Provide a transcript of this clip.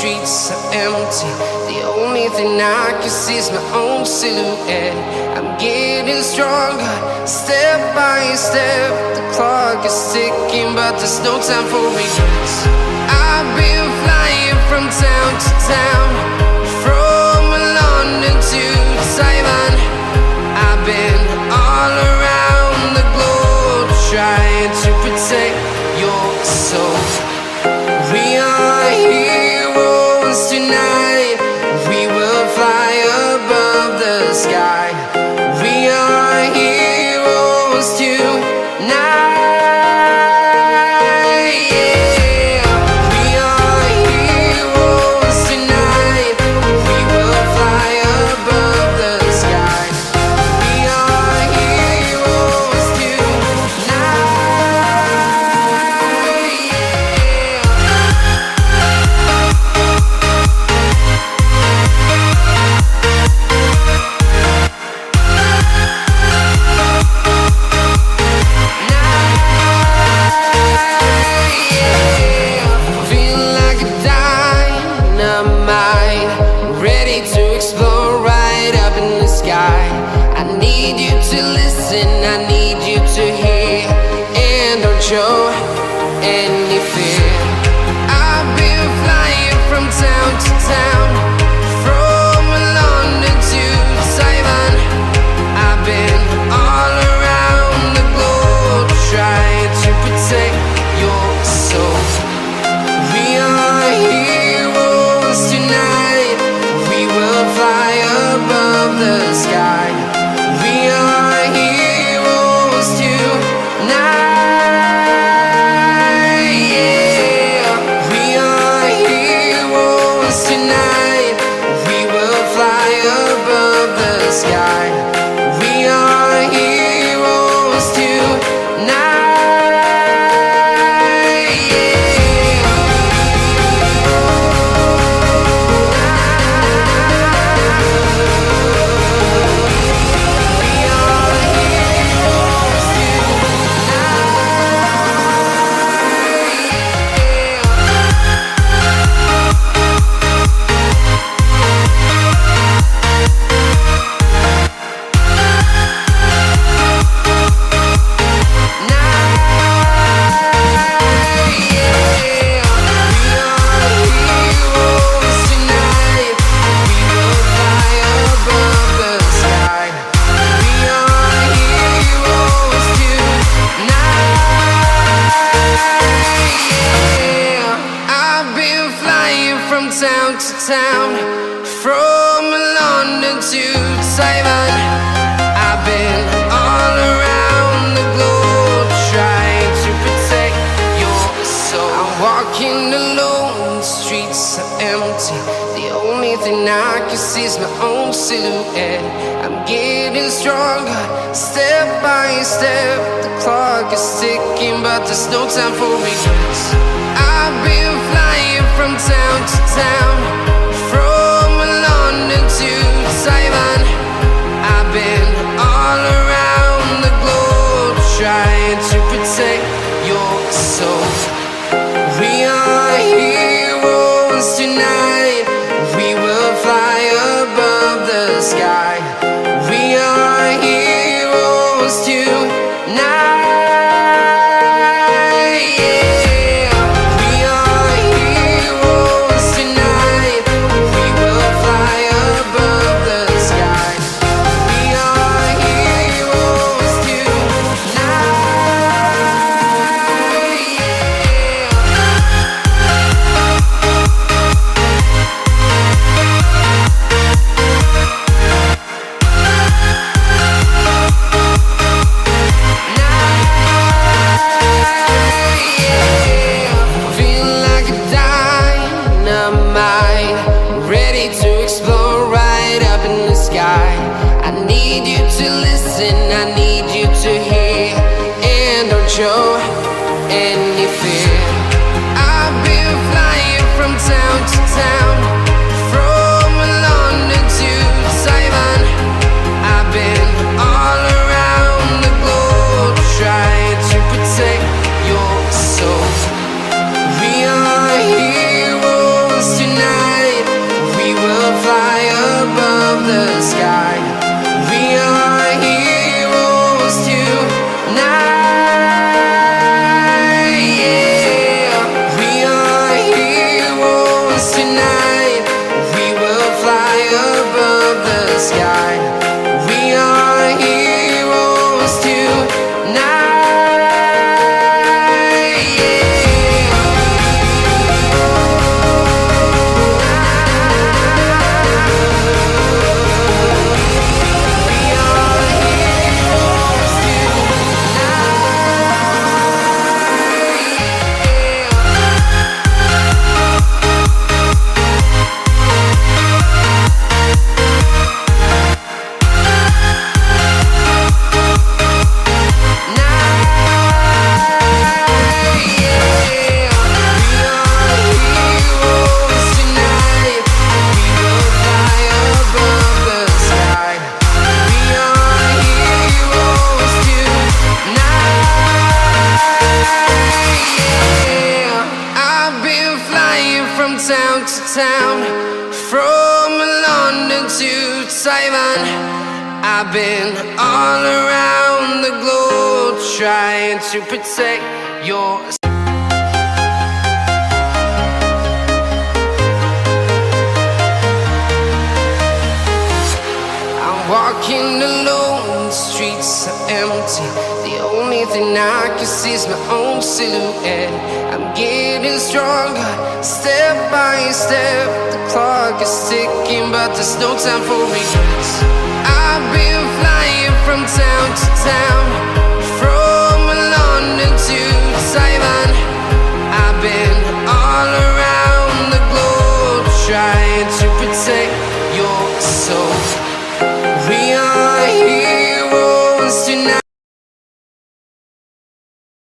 streets are empty. The only thing I can see is my own silhouette. I'm getting stronger, step by step. The clock is ticking, but there's no time for regrets. I've been flying from town to town, from London to Taiwan. I've been all around the globe, trying to protect your soul. We are heroes tonight. We will fly above the sky. We are heroes tonight. Yeah. We are heroes tonight. We will fly above the sky. We are heroes tonight. I need you to listen, I need you to hear, and don't show any fear. I've been flying from town to town, from London to Taiwan. I've been all around the globe, trying to protect your soul. We are heroes tonight. We will fly above the sky. We are heroes tonight. Yeah. We are heroes tonight. We will fly above the sky. We are heroes tonight. Town to town, from London to Taiwan. I've been all around the globe, trying to protect your soul. I'm walking alone, the streets are empty. The only thing I can see is my own silhouette. I'm getting stronger, step by step. The clock is ticking, but there's no time for regrets. I've been flying from town to town, from London to Taiwan. I've been all around the globe, trying to protect your soul. We are heroes tonight. We will fly above the sky. We are heroes tonight. I need you to listen, I need you to hear, and don't show any fear. I've been flying from town to town, from London to Taiwan. I've been all around the globe, trying to protect your soul. We are heroes tonight. to town, from London to Taiwan. I've been all around the globe trying to protect your. Walking alone, the streets are empty. The only thing I can see is my own silhouette. I'm getting stronger, step by step. The clock is ticking, but there's no time for regrets.